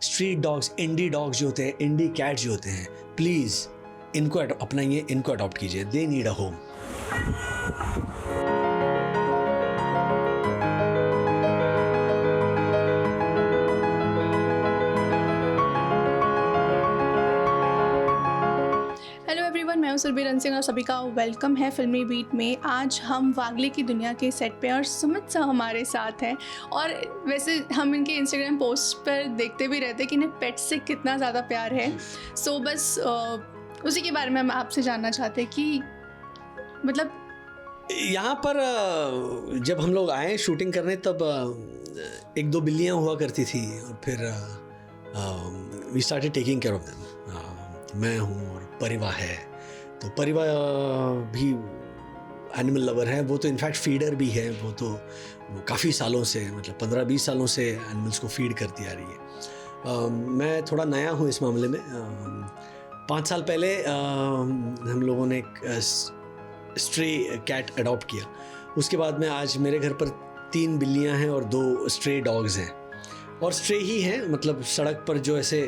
Street dogs, इंडी dogs जो होते हैं, इंडी कैट्स जो होते हैं, प्लीज़ इनको अपनाइए, इनको अडॉप्ट कीजिए। They need a home. Hello everyone, मैं हूं सुरभि रन सिंह और सभी का वेलकम है फिल्मी बीट में। आज हम वागले की दुनिया के सेट पे और सुमित सा हमारे साथ हैं। और वैसे हम इनके इंस्टाग्राम पोस्ट पर देखते भी रहते हैं कि इन्हें पेट से कितना ज़्यादा प्यार है। सो बस उसी के बारे में हम आपसे जानना चाहते हैं कि मतलब यहाँ पर जब हम लोग आए शूटिंग करने तब एक दो बिल्लियाँ हुआ करती थी और फिर we started taking care of them. मैं हूँ और परिवा है, तो परिवा भी एनिमल लवर है। वो तो इनफैक्ट फीडर भी है। वो तो काफ़ी सालों से, मतलब 15-20 सालों से एनिमल्स को फीड करती आ रही है। मैं थोड़ा नया हूँ इस मामले में। 5 साल पहले हम लोगों ने एक स्ट्रे कैट अडॉप्ट किया। उसके बाद में आज मेरे घर पर 3 बिल्लियां हैं और 2 स्ट्रे डॉग्स हैं। और स्ट्रे ही हैं, मतलब सड़क पर जो ऐसे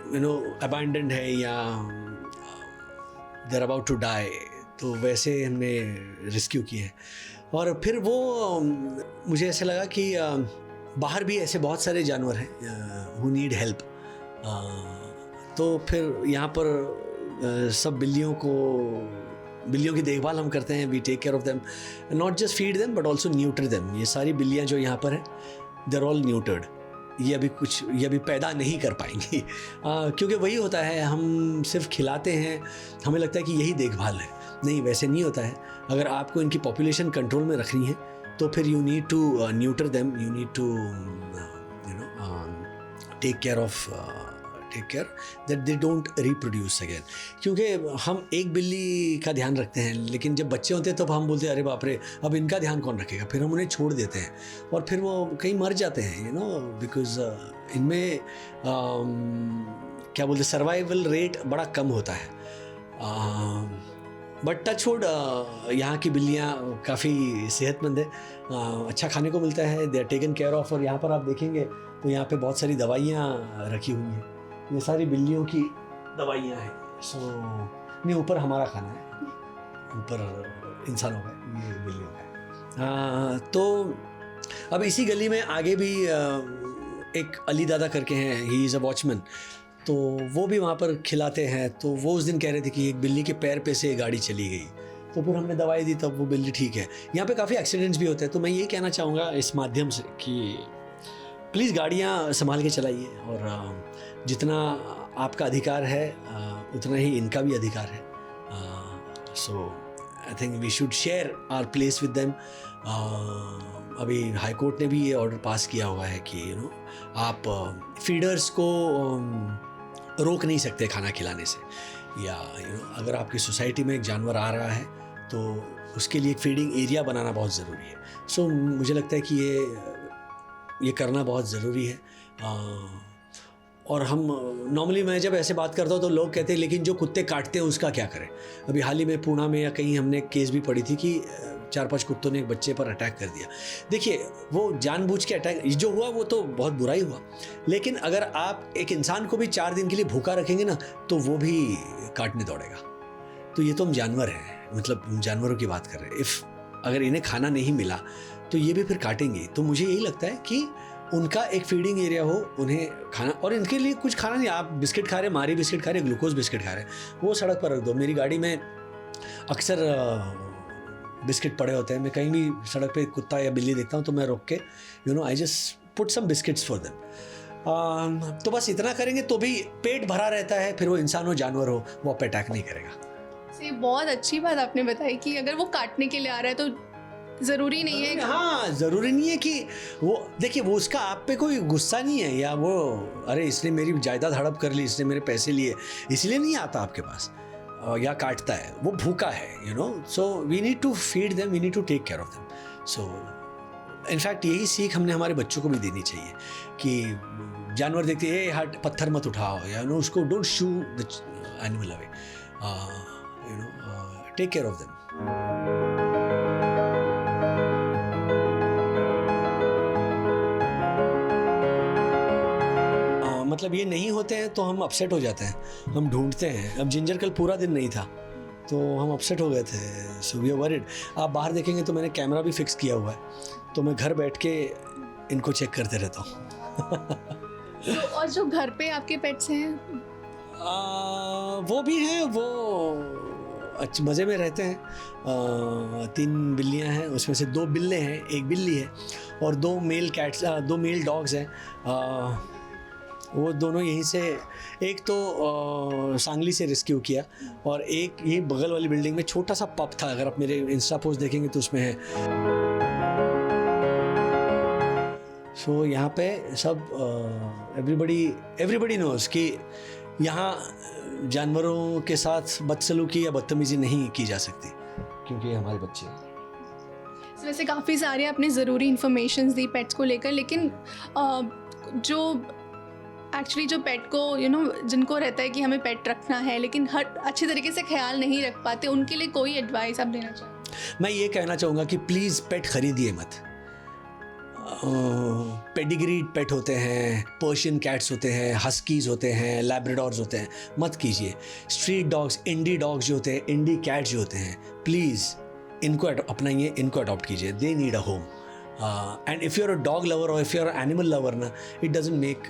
अबैंडन्ड है या देयर अबाउट टू डाई, तो वैसे हमने रेस्क्यू किए हैं। और फिर वो मुझे ऐसे लगा कि बाहर भी ऐसे बहुत सारे जानवर हैं हु नीड हेल्प। तो फिर यहाँ पर सब बिल्लियों की देखभाल हम करते हैं। We take care of them, not just feed them but also neuter them. ये सारी बिल्लियाँ जो यहाँ पर हैं, दे आर ऑल न्यूटर्ड। ये अभी पैदा नहीं कर पाएंगी क्योंकि वही होता है, हम सिर्फ खिलाते हैं, हमें लगता है कि यही देखभाल है। नहीं, वैसे नहीं होता है। अगर आपको इनकी पॉपुलेशन कंट्रोल में रखनी है तो फिर you need to neuter them, you need to take care that they don't reproduce again. क्योंकि हम एक बिल्ली का ध्यान रखते हैं, लेकिन जब बच्चे होते हैं तब हम बोलते हैं अरे बाप रे, अब इनका ध्यान कौन रखेगा। फिर हम उन्हें छोड़ देते हैं और फिर वो कहीं मर जाते हैं, बिकॉज इनमें क्या बोलते, सर्वाइवल रेट बड़ा कम होता है। बट टचवुड यहाँ की बिल्लियाँ काफ़ी सेहतमंद है। अच्छा खाने को मिलता है, they are taken care of. और यहाँ पर आप देखेंगे तो यहाँ पे बहुत सारी दवाइयाँ रखी हुई हैं। ये सारी बिल्लियों की दवाइयाँ हैं। सो नहीं, ऊपर हमारा खाना है, ऊपर इंसानों का, ये बिल्लियों का। तो अब इसी गली में आगे भी एक अली दादा करके हैं, ही इज़ अ वॉचमैन। तो वो भी वहाँ पर खिलाते हैं। तो वो उस दिन कह रहे थे कि एक बिल्ली के पैर पे से गाड़ी चली गई, तो फिर हमने दवाई दी, तब वो बिल्ली ठीक है। यहाँ पे काफ़ी एक्सीडेंट्स भी होते हैं। तो मैं ये कहना चाहूँगा इस माध्यम से कि प्लीज़ गाड़ियाँ संभाल के चलाइए, और जितना आपका अधिकार है उतना ही इनका भी अधिकार है। So I think we should share our place with them. अभी हाई कोर्ट ने भी ये ऑर्डर पास किया हुआ है कि आप फीडर्स को रोक नहीं सकते खाना खिलाने से, या अगर आपकी सोसाइटी में एक जानवर आ रहा है तो उसके लिए एक फीडिंग एरिया बनाना बहुत ज़रूरी है। सो मुझे लगता है कि ये करना बहुत ज़रूरी है। और हम नॉर्मली, मैं जब ऐसे बात करता हूँ तो लोग कहते हैं लेकिन जो कुत्ते काटते हैं उसका क्या करें। अभी हाल ही में पुणे में या कहीं हमने एक केस भी पढ़ी थी कि 4-5 कुत्तों ने एक बच्चे पर अटैक कर दिया। देखिए, वो जानबूझ के अटैक जो हुआ वो तो बहुत बुरा ही हुआ, लेकिन अगर आप एक इंसान को भी 4 दिन के लिए भूखा रखेंगे ना तो वो भी काटने दौड़ेगा। तो ये तो हम जानवर हैं, मतलब जानवरों की बात कर रहे हैं। अगर इन्हें खाना नहीं मिला तो ये भी फिर काटेंगे। तो मुझे यही लगता है कि उनका एक फीडिंग एरिया हो, उन्हें खाना, और इनके लिए कुछ खाना नहीं। आप बिस्किट खा रहे, मारी बिस्किट खा रहे, ग्लूकोज बिस्किट खा रहे, वो सड़क पर रख दो। मेरी गाड़ी में अक्सर बिस्किट पड़े होते हैं। मैं कहीं भी सड़क पे कुत्ता या बिल्ली देखता हूँ तो मैं रोक के I just put some biscuits for them. तो बस इतना करेंगे तो भी पेट भरा रहता है। फिर वो इंसान हो जानवर हो, वो आप पे अटैक नहीं करेगा। ये बहुत अच्छी बात आपने बताई कि अगर वो काटने के लिए आ रहा है तो ज़रूरी नहीं है। हाँ, ज़रूरी नहीं है कि वो, देखिए, वो उसका आप पे कोई गुस्सा नहीं है, या वो अरे इसने मेरी जायदाद हड़प कर ली, इसने मेरे पैसे लिए, इसलिए नहीं आता आपके पास या काटता है। वो भूखा है, so we need to feed them, we need to take care of them. So in fact यही सीख हमने हमारे बच्चों को भी देनी चाहिए कि जानवर देखते हैं, हट पत्थर मत उठाओ, या उसको don't shoo the animal away, take care of them. मतलब ये नहीं होते हैं तो हम अपसेट हो जाते हैं, हम ढूंढते हैं। अब जिंजर कल पूरा दिन नहीं था तो हम अपसेट हो गए थे, सो वी आर वरीड। आप बाहर देखेंगे तो मैंने कैमरा भी फिक्स किया हुआ है, तो मैं घर बैठ के इनको चेक करते रहता हूँ। तो और जो घर पे आपके पेट्स हैं, वो भी हैं, वो अच्छे मज़े में रहते हैं। 3 बिल्लियाँ हैं, उसमें से 2 बिल्ले हैं, 1 बिल्ली है, और 2 मेल कैट्स, 2 मेल डॉग्स हैं। वो दोनों यहीं से, एक तो सांगली से रेस्क्यू किया, और एक यही बगल वाली बिल्डिंग में छोटा सा पप था, अगर आप मेरे इंस्टा पोस्ट देखेंगे तो उसमें है। सो यहाँ पे सब एवरीबडी नोज़ कि यहाँ जानवरों के साथ बदसलूकी या बदतमीज़ी नहीं की जा सकती, क्योंकि ये हमारे बच्चे हैं। वैसे काफ़ी सारे आपने ज़रूरी इन्फॉर्मेशन दी पेट्स को लेकर, लेकिन जो एक्चुअली जो पेट को जिनको रहता है कि हमें पेट रखना है लेकिन हर अच्छे तरीके से ख्याल नहीं रख पाते, उनके लिए कोई एडवाइस आप देना चाहें? मैं ये कहना चाहूँगा कि प्लीज़ पेट खरीदिए मत। पेडिग्री पेट होते हैं, पर्शियन कैट्स होते हैं, हस्कीज़ होते हैं, लैब्राडोर्स होते हैं, मत कीजिए। स्ट्रीट डॉग्स, इंडी डॉग्स जो होते हैं, इंडी कैट्स जो होते हैं, प्लीज़ इनको अपनाइए, इनको अडॉप्ट कीजिए। They need a home. And if you are a dog lover और if you are animal lover ना, it doesn't make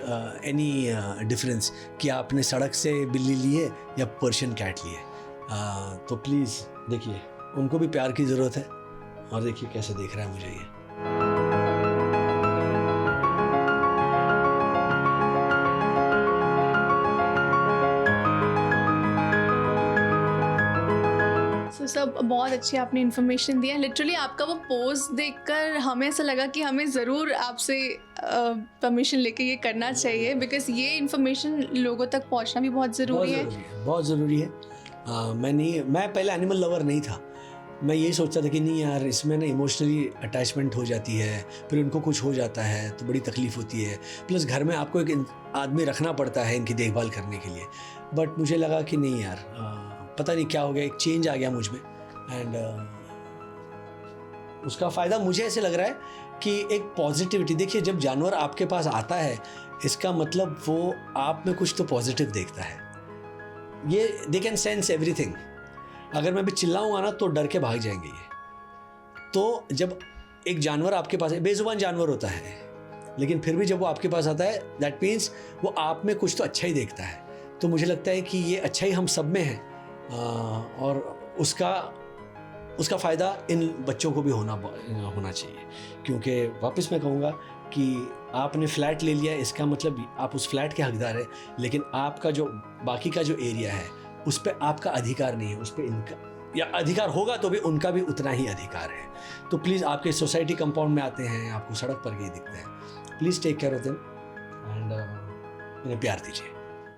any difference कि आपने सड़क से बिल्ली लिए या पर्शियन कैट लिए। तो प्लीज़ देखिए, उनको भी प्यार की ज़रूरत है, और देखिए कैसे देख रहा है मुझे ये। सब बहुत अच्छी आपने इन्फॉर्मेशन दिया। लिटरली आपका वो पोस्ट देखकर हमें ऐसा लगा कि हमें ज़रूर आपसे परमिशन लेके ये करना चाहिए, बिकॉज ये इन्फॉर्मेशन लोगों तक पहुंचना भी बहुत ज़रूरी है। बहुत ज़रूरी है। मैं पहले एनिमल लवर नहीं था। मैं यही सोचता था कि नहीं यार, इसमें ना इमोशनली अटैचमेंट हो जाती है, फिर उनको कुछ हो जाता है तो बड़ी तकलीफ़ होती है, प्लस घर में आपको एक आदमी रखना पड़ता है इनकी देखभाल करने के लिए। बट मुझे लगा कि नहीं यार, पता नहीं क्या हो गया, एक चेंज आ गया मुझ में, एंड उसका फ़ायदा मुझे ऐसे लग रहा है कि एक पॉजिटिविटी। देखिए, जब जानवर आपके पास आता है, इसका मतलब वो आप में कुछ तो पॉजिटिव देखता है। ये दे कैन सेंस एवरीथिंग। अगर मैं भी चिल्लाऊंगा ना तो डर के भाग जाएंगे ये। तो जब एक जानवर आपके पास है, बेजुबान जानवर होता है, लेकिन फिर भी जब वो आपके पास आता है, दैट मीन्स वो आप में कुछ तो अच्छा ही देखता है। तो मुझे लगता है कि ये अच्छा ही हम सब में है, और उसका फ़ायदा इन बच्चों को भी होना चाहिए। क्योंकि वापस मैं कहूँगा कि आपने फ्लैट ले लिया, इसका मतलब आप उस फ्लैट के हकदार हैं, लेकिन आपका जो बाकी का जो एरिया है उस पर आपका अधिकार नहीं है, उस पर इनका, या अधिकार होगा तो भी उनका भी उतना ही अधिकार है। तो प्लीज़, आपके सोसाइटी कंपाउंड में आते हैं, आपको सड़क पर गए दिखते हैं, please take care of them and इन्हें प्यार दीजिए।